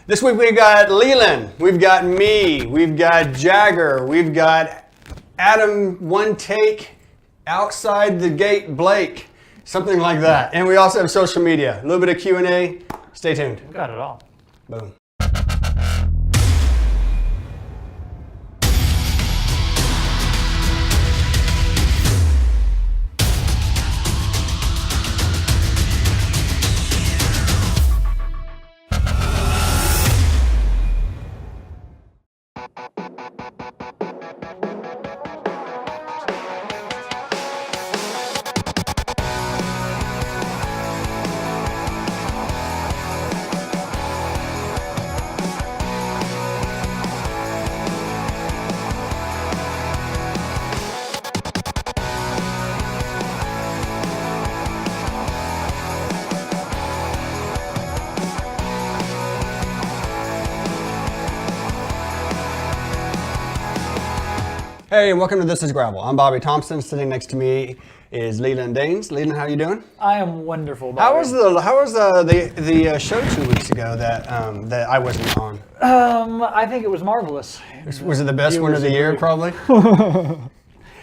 This week we've got LeLan, we've got me, we've got Jagger, we've got Adam One Take, Outside the Gate Blake, something like that. And we also have social media, a little bit of Q&A. Stay tuned. We got it all. Boom. Hey, welcome to This is Gravel. I'm Bobby Thompson. Sitting next to me is LeLan Danes. LeLan, how are you doing? I am wonderful, Bobby. How was the show 2 weeks ago that I wasn't on? I think it was marvelous. Was it the best one of the year, probably?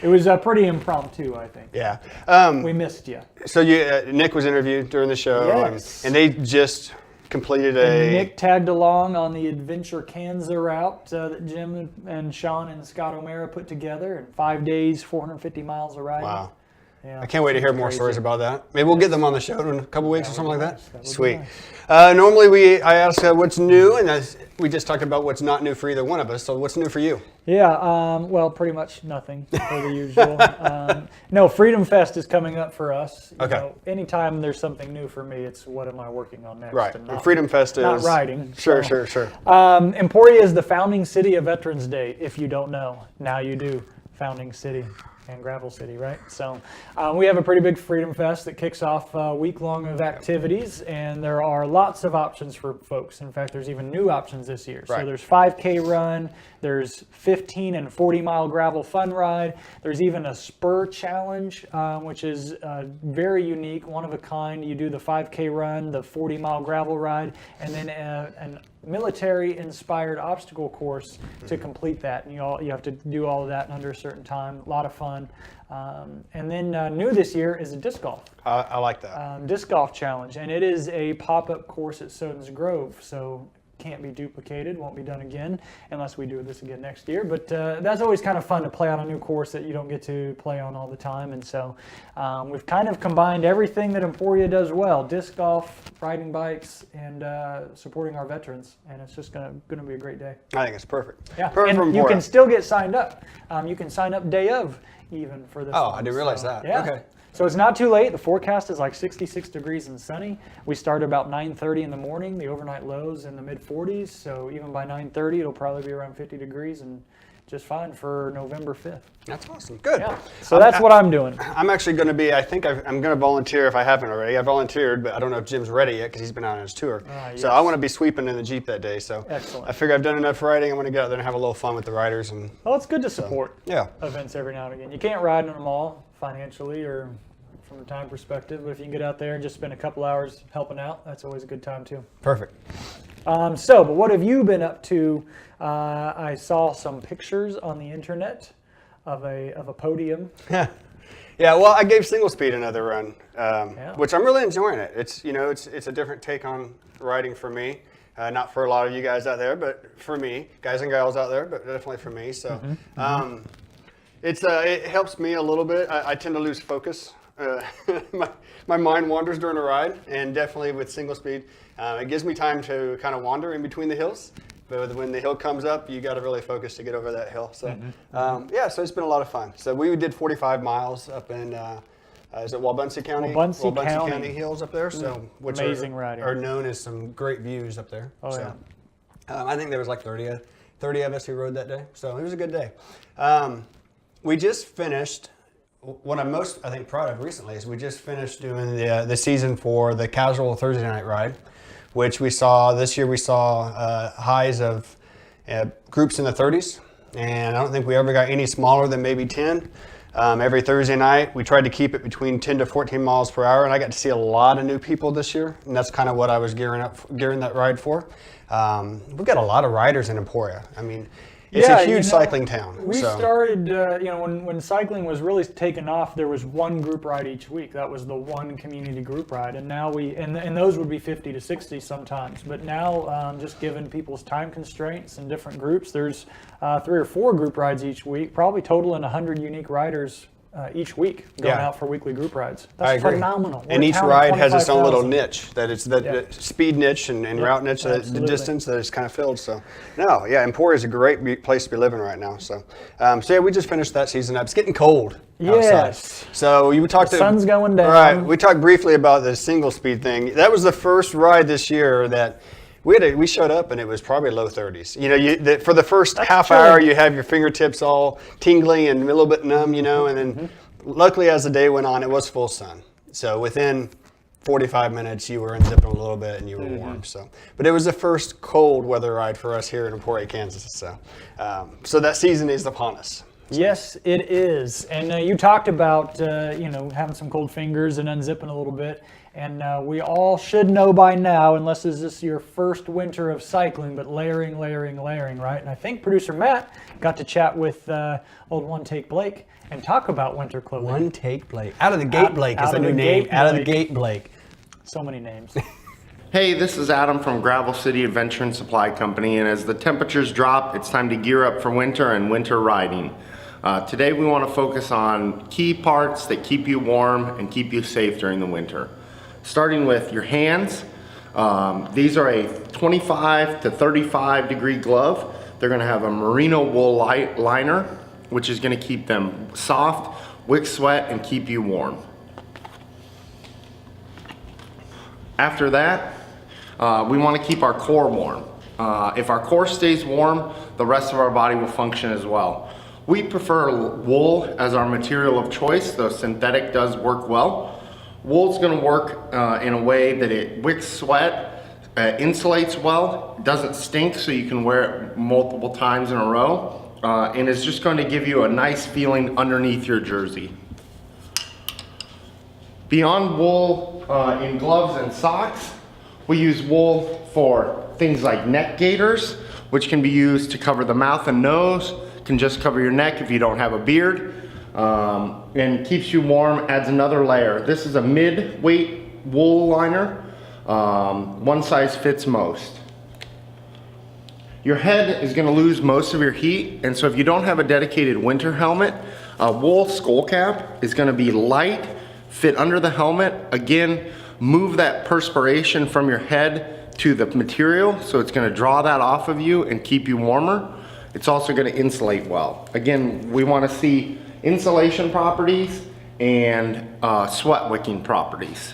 It was pretty impromptu, I think. Yeah. We missed you. So Nick was interviewed during the show, Yes. and they just completed And Nick tagged along on the Dirty Kanza route that Jim and Sean and Scott O'Mara put together in 5 days, 450 miles of riding. Wow. Yeah, I can't wait to hear more stories about that. Maybe we'll get them on the show in a couple weeks or something like that. Sweet. Nice. Normally I ask what's new, and we just talked about what's not new for either one of us. So what's new for you? Yeah, well, pretty much nothing for the usual. No, Freedom Fest is coming up for us. You know, anytime there's something new for me, it's what am I working on next? Right. And not, Freedom Fest is not riding. Sure. Emporia is the founding city of Veterans Day. If you don't know, now you do. Founding city. And Gravel City, right? So we have a pretty big Freedom Fest that kicks off a week long of activities, and there are lots of options for folks. In fact, there's even new options this year. Right. So there's 5K run, there's 15 and 40 mile gravel fun ride. There's even a spur challenge, which is very unique, one of a kind. You do the 5K run, the 40 mile gravel ride, and then an military-inspired obstacle course to complete that. And you have to do all of that in under a certain time. A lot of fun. And then new this year is a disc golf. I like that. Disc golf challenge, and it is a pop-up course at Soden's Grove. So can't be duplicated, won't be done again unless we do this again next year. But that's always kind of fun to play on a new course that you don't get to play on all the time. And so we've kind of combined everything that Emporia does well: disc golf, riding bikes, and supporting our veterans. And it's just going to be a great day. I think it's perfect. Yeah, perfect and you can still get signed up. You can sign up day of even for this. Oh, one. I didn't realize that. Yeah. Okay. So it's not too late. The forecast is like 66 degrees and sunny. We start about 9:30 in the morning. The overnight lows in the mid 40s. So even by 9:30, it'll probably be around 50 degrees and just fine for November 5th. That's awesome. Good. Yeah. So that's what I'm doing. I'm actually going to be, I think I'm going to volunteer if I haven't already. I volunteered, but I don't know if Jim's ready yet because he's been out on his tour. Yes. So I want to be sweeping in the Jeep that day. So excellent. I figure I've done enough riding. I'm going to get out there and have a little fun with the riders. And well, it's good to support yeah. events every now and again. You can't ride in them all financially or from a time perspective, but if you can get out there and just spend a couple hours helping out, that's always a good time too. Perfect. But what have you been up to? I saw some pictures on the internet of a podium. Yeah, well, I gave single speed another run, which I'm really enjoying it. It's it's a different take on riding for me. Not for a lot of you guys out there, but for me, guys and gals out there, but definitely for me. So it helps me a little bit. I tend to lose focus. My mind wanders during a ride, and definitely with single speed, it gives me time to kind of wander in between the hills. But when the hill comes up, you got to really focus to get over that hill. So so it's been a lot of fun. So we did 45 miles up in is it Wabaunsee County? Wabaunsee County hills up there. So which amazing riding are known as some great views up there. Oh so, yeah. I think there was like 30 of us who rode that day. So it was a good day. We just finished. What I'm most, I think, proud of recently is we just finished doing the season for the casual Thursday night ride, which we saw this year. We saw highs of groups in the 30s, and I don't think we ever got any smaller than maybe 10. every Thursday night. We tried to keep it between 10 to 14 miles per hour, and I got to see a lot of new people this year, and that's kind of what I was gearing that ride for. We've got a lot of riders in Emporia. I mean, it's a huge cycling town. We started, when cycling was really taking off, there was one group ride each week. That was the one community group ride. And now and those would be 50 to 60 sometimes. But now, just given people's time constraints and different groups, there's 3 or 4 group rides each week, probably totaling 100 unique riders each week going out for weekly group rides. That's phenomenal. And each ride has its own little niche, that it's the speed niche and route niche, the distance that it's kind of filled. So, Emporia is a great place to be living right now. So, we just finished that season up. It's getting cold outside. So you talked. The sun's going down. Right. We talked briefly about the single speed thing. That was the first ride this year that we showed up and it was probably low 30s. For the first half hour, you have your fingertips all tingling and a little bit numb, and then luckily as the day went on, it was full sun. So within 45 minutes, you were unzipping a little bit and you were warm. So, but it was the first cold weather ride for us here in Emporia, Kansas. So that season is upon us. Yes, it is. And you talked about, having some cold fingers and unzipping a little bit. And we all should know by now, unless this is your first winter of cycling, but layering, right? And I think producer Matt got to chat with old One Take Blake and talk about winter clothing. One Take Blake. Out of the Gate Blake is the new name. Out of the Gate Blake. So many names. Hey, this is Adam from Gravel City Adventure and Supply Company, and as the temperatures drop, it's time to gear up for winter and winter riding. Today we want to focus on key parts that keep you warm and keep you safe during the winter. Starting with your hands, these are a 25 to 35 degree glove. They're going to have a merino wool liner, which is going to keep them soft, wick sweat, and keep you warm. After that, we want to keep our core warm. If our core stays warm, the rest of our body will function as well. We prefer wool as our material of choice, though synthetic does work well. Wool's going to work in a way that it wicks sweat, insulates well, doesn't stink so you can wear it multiple times in a row, and it's just going to give you a nice feeling underneath your jersey. Beyond wool in gloves and socks, we use wool for things like neck gaiters, which can be used to cover the mouth and nose, can just cover your neck if you don't have a beard. And keeps you warm, adds another layer. This is a mid-weight wool liner. One size fits most. Your head is going to lose most of your heat, and so if you don't have a dedicated winter helmet, a wool skull cap is going to be light, fit under the helmet. Again, move that perspiration from your head to the material, so it's going to draw that off of you and keep you warmer. It's also going to insulate well. Again, we want to see insulation properties and sweat wicking properties.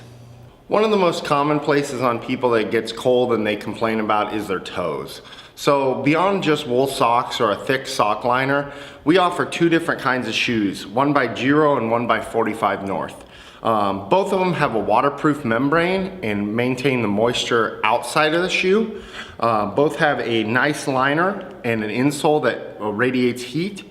One of the most common places on people that gets cold and they complain about is their toes. So beyond just wool socks or a thick sock liner, we offer 2 different kinds of shoes, one by Giro and one by 45 North. Both of them have a waterproof membrane and maintain the moisture outside of the shoe. Both have a nice liner and an insole that radiates heat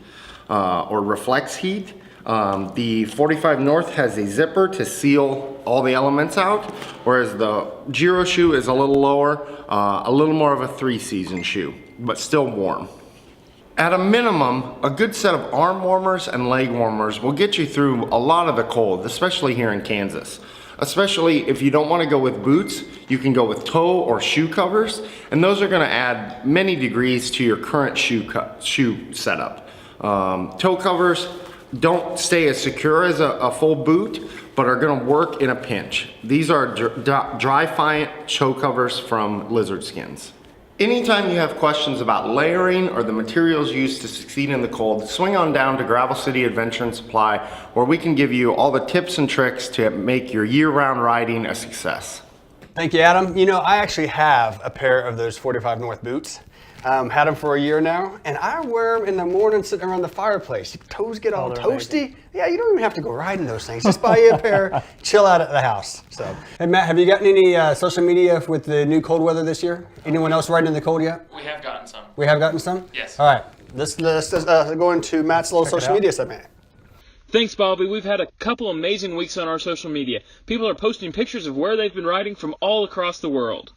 or reflects heat. The 45 North has a zipper to seal all the elements out, whereas the Giro shoe is a little lower, a little more of a 3-season shoe, but still warm. At a minimum, a good set of arm warmers and leg warmers will get you through a lot of the cold, especially here in Kansas. Especially if you don't want to go with boots, you can go with toe or shoe covers, and those are going to add many degrees to your current shoe setup. Toe covers don't stay as secure as a full boot, but are going to work in a pinch. These are dry-fiant toe covers from lizard skins. Anytime you have questions about layering or the materials used to succeed in the cold, swing on down to Gravel City Adventure and Supply, where we can give you all the tips and tricks to make your year-round riding a success. Thank you, Adam. I actually have a pair of those 45 North boots. Had them for a year now, and I wear them in the morning sitting around the fireplace. Your toes get all toasty. Amazing. Yeah, you don't even have to go riding those things. Just buy you a pair, chill out at the house. So, hey Matt, have you gotten any social media with the new cold weather this year? Anyone else riding in the cold yet? We have gotten some. We have gotten some? Yes. All right, let's go into Matt's little social media segment. Thanks, Bobby. We've had a couple amazing weeks on our social media. People are posting pictures of where they've been riding from all across the world.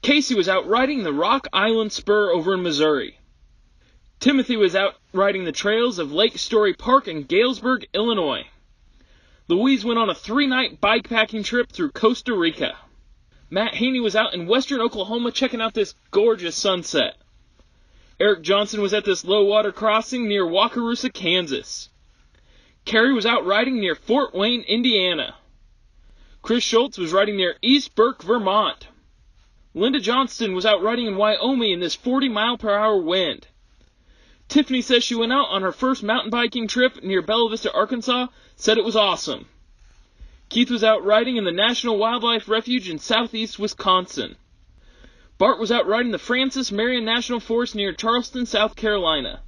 Casey was out riding the Rock Island Spur over in Missouri. Timothy was out riding the trails of Lake Story Park in Galesburg, Illinois. Louise went on a 3-night bikepacking trip through Costa Rica. Matt Haney was out in western Oklahoma checking out this gorgeous sunset. Eric Johnson was at this low-water crossing near Wakarusa, Kansas. Carrie was out riding near Fort Wayne, Indiana. Chris Schultz was riding near East Burke, Vermont. Linda Johnston was out riding in Wyoming in this 40-mile-per-hour wind. Tiffany says she went out on her first mountain biking trip near Bella Vista, Arkansas, said it was awesome. Keith was out riding in the National Wildlife Refuge in southeast Wisconsin. Bart was out riding the Francis Marion National Forest near Charleston, South Carolina.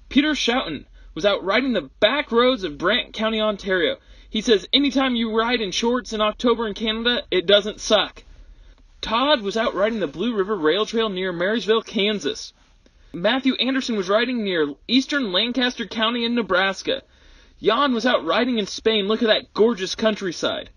Peter Schouten was out riding the back roads of Brant County, Ontario. He says anytime you ride in shorts in October in Canada, it doesn't suck. Todd was out riding the Blue River Rail Trail near Marysville, Kansas. Matthew Anderson was riding near eastern Lancaster County in Nebraska. Jan was out riding in Spain. Look at that gorgeous countryside.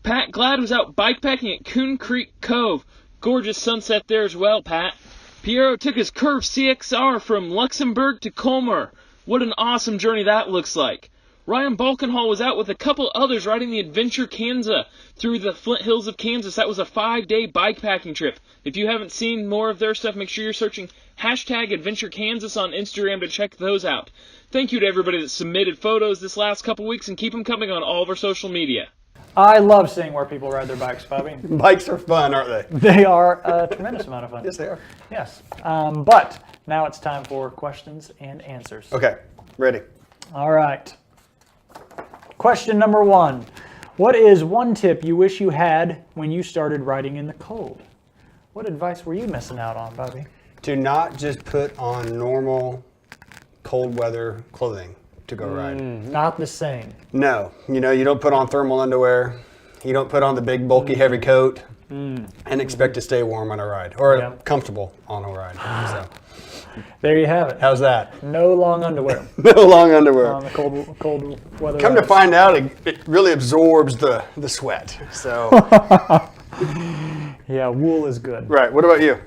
Pat Glad was out bikepacking at Coon Creek Cove. Gorgeous sunset there as well, Pat. Piero took his Curve CXR from Luxembourg to Colmar. What an awesome journey that looks like. Ryan Balkenhol was out with a couple others riding the Adventure Kanza through the Flint Hills of Kansas. That was a 5-day bikepacking trip. If you haven't seen more of their stuff, make sure you're searching #AdventureKansas on Instagram to check those out. Thank you to everybody that submitted photos this last couple weeks, and keep them coming on all of our social media. I love seeing where people ride their bikes, Bobby. Bikes are fun, aren't they? They are a tremendous amount of fun. Yes, they are. Yes. But now it's time for questions and answers. Okay, ready. All right. Question number 1. What is one tip you wish you had when you started riding in the cold? What advice were you missing out on, Bobby? To not just put on normal cold weather clothing to go ride. Not the same. No, you don't put on thermal underwear. You don't put on the big bulky heavy coat and expect to stay warm on a ride or comfortable on a ride. So. There you have it. How's that? No long underwear. No long underwear. On the cold weather. Come to find out, it really absorbs the sweat. So. Yeah, wool is good. Right. What about you?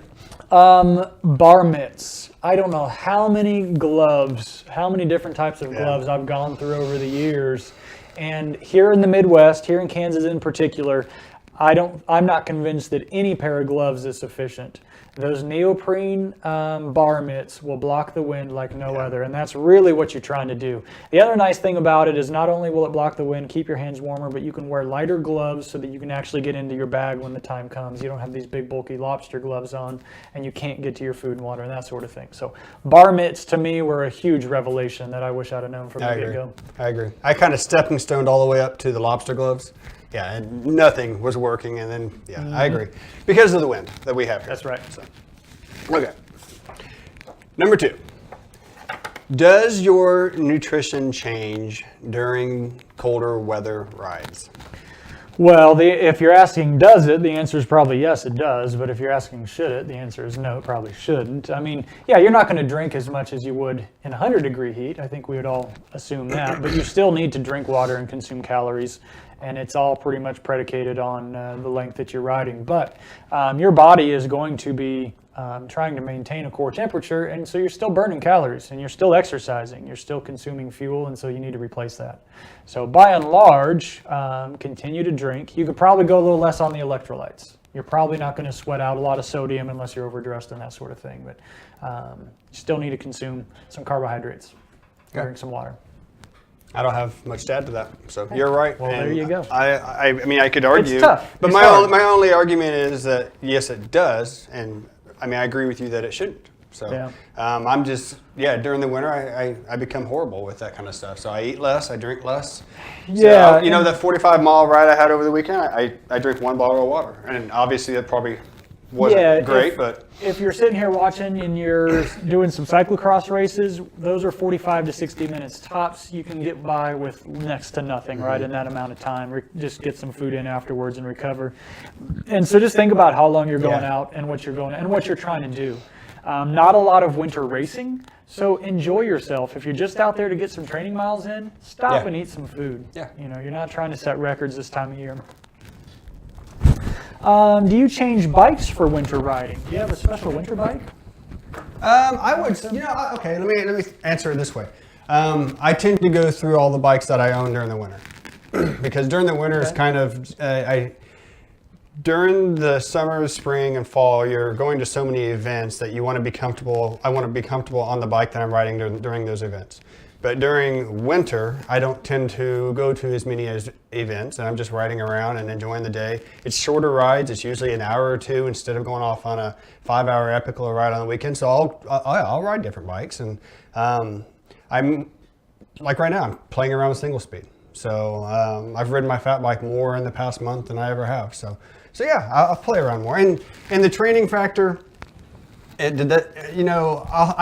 Bar mitts. I don't know how many gloves, how many different types of gloves I've gone through over the years. And here in the Midwest, here in Kansas in particular, I'm not convinced that any pair of gloves is sufficient. Those neoprene bar mitts will block the wind like no other, and that's really what you're trying to do. The other nice thing about it is not only will it block the wind, keep your hands warmer, but you can wear lighter gloves so that you can actually get into your bag when the time comes. You don't have these big bulky lobster gloves on, and you can't get to your food and water and that sort of thing. So bar mitts to me were a huge revelation that I wish I'd have known from the get-go. I agree. I kind of stepping stoned all the way up to the lobster gloves. Yeah, and nothing was working, and then, I agree. Because of the wind that we have here. That's right. So. Okay. Number 2. Does your nutrition change during colder weather rides? Well, if you're asking does it, the answer is probably yes, it does. But if you're asking should it, the answer is no, it probably shouldn't. I mean, yeah, you're not going to drink as much as you would in 100-degree heat. I think we would all assume that. But you still need to drink water and consume calories. And it's all pretty much predicated on the length that you're riding. But your body is going to be trying to maintain a core temperature, and so you're still burning calories, and you're still exercising, you're still consuming fuel, and so you need to replace that. So by and large, continue to drink. You could probably go a little less on the electrolytes. You're probably not going to sweat out a lot of sodium unless you're overdressed and that sort of thing, but you still need to consume some carbohydrates, drink some water. I don't have much to add to that, so you're right. Well, there you go. I mean, I could argue. It's tough. But It's my hard. only argument is that, yes, it does, and I mean, I agree with you that it shouldn't. So I'm just, during the winter, I become horrible with that kind of stuff. So I eat less, I drink less. Yeah. So, that 45-mile ride I had over the weekend, I drink 1 bottle of water. And obviously that probably wasn't great, but. If you're sitting here watching and you're doing some cyclocross races, those are 45 to 60 minutes tops. You can get by with next to nothing, right, in that amount of time. Just get some food in afterwards and recover. And so just think about how long you're going out and what you're trying to do. Not a lot of winter racing, so enjoy yourself. If you're just out there to get some training miles in, stop Yeah. and eat some food. Yeah. You know, you're not trying to set records this time of year. Do you change bikes for winter riding? Do you have a special winter bike? I would, okay, let me answer it this way. I tend to go through all the bikes that I own during the winter. Because during the winter it's kind of, during the summer, spring, and fall, you're going to so many events that you want to be comfortable. I want to be comfortable on the bike that I'm riding during those events. But during winter, I don't tend to go to as many events, and I'm just riding around and enjoying the day. It's shorter rides. It's usually an hour or two instead of going off on a 5-hour epical ride on the weekend. So I'll ride different bikes, and I'm like right now, I'm playing around with single speed. So I've ridden my fat bike more in the past month than I ever have. So yeah, I'll play around more. And the training factor, I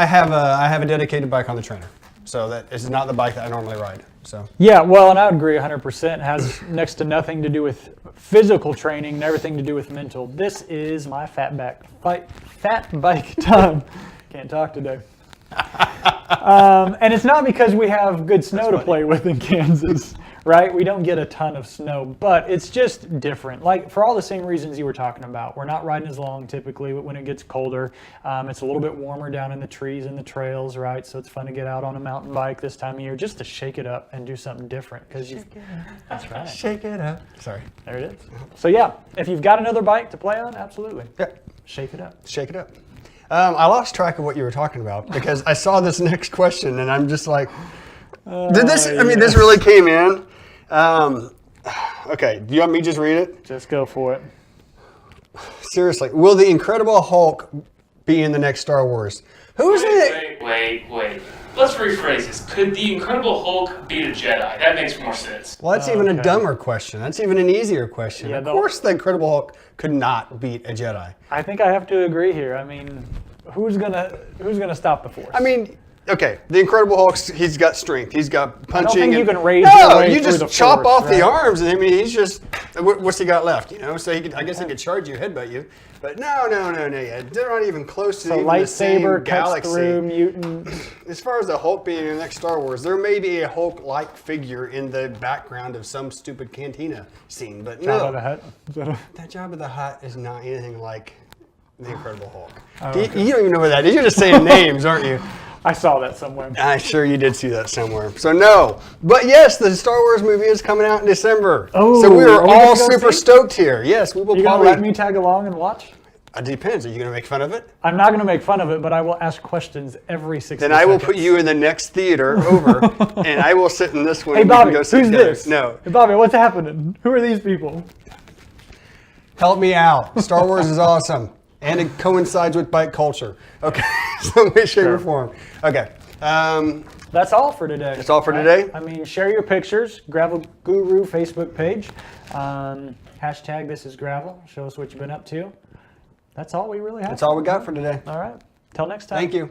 have a dedicated bike on the trainer. So that is not the bike that I normally ride. So Yeah, well, and I would agree 100%. It has next to nothing to do with physical training and everything to do with mental. This is my fat bike time. Can't talk today. And it's not because we have good snow to play with in Kansas, right? We don't get a ton of snow, but it's just different. Like for all the same reasons you were talking about. We're not riding as long typically when it gets colder. It's a little bit warmer down in the trees and the trails, right? So it's fun to get out on a mountain bike this time of year just to shake it up and do something different. That's right. shake it up. Sorry. There it is. So yeah, if you've got another bike to play on, absolutely. Yeah. Shake it up. Shake it up. I lost track of what you were talking about because I saw this next question and I'm just like, this really came in. Okay, do you want me to just read it? Just go for it. Seriously, will the Incredible Hulk be in the next Star Wars? Who's it? Wait. Let's rephrase this. Could the Incredible Hulk beat a Jedi? That makes more sense. Well, that's even a dumber question. That's even an easier question. Yeah, of course, the Incredible Hulk could not beat a Jedi. I think I have to agree here. I mean, who's gonna stop the Force? I mean, okay, the Incredible Hulk, he's got strength. He's got punching. I don't think you can raise No, your way you through just the chop Force, off the right? arms, and I mean, he's just, what's he got left? You know, so I guess he could charge you, headbutt you. But no, yeah, they're not even close to So even the same lightsaber cuts galaxy. through mutant. As far as the Hulk being in the next Star Wars, there may be a Hulk-like figure in the background of some stupid cantina scene, but Jabba no. the Hutt. Is that That Jabba the Hutt is not anything like the Incredible Hulk. Oh, You don't even know what that is. You're just saying names, aren't you? I saw that somewhere. I'm sure you did see that somewhere. So no. But yes, the Star Wars movie is coming out in December. Oh, so we are are we all gonna go super see? stoked here. Yes, we will You gonna probably. let me tag along and watch? It depends. Are you going to make fun of it? I'm not gonna make fun of it, but I will ask questions every 60 Then I will seconds. put you in the next theater over, and I will sit in this one. Hey and we Bobby, can go sit who's together. this? No. Hey Bobby, what's happening? Who are these people? Help me out. Star Wars is awesome, and it coincides with bike culture. Okay, some way, shape, or form. Okay. That's all for today. That's all for today? I mean, share your pictures. Gravel Guru Facebook page. Hashtag this is gravel. Show us what you've been up to. That's all we really have. That's all we got for today. All right. Till next time. Thank you.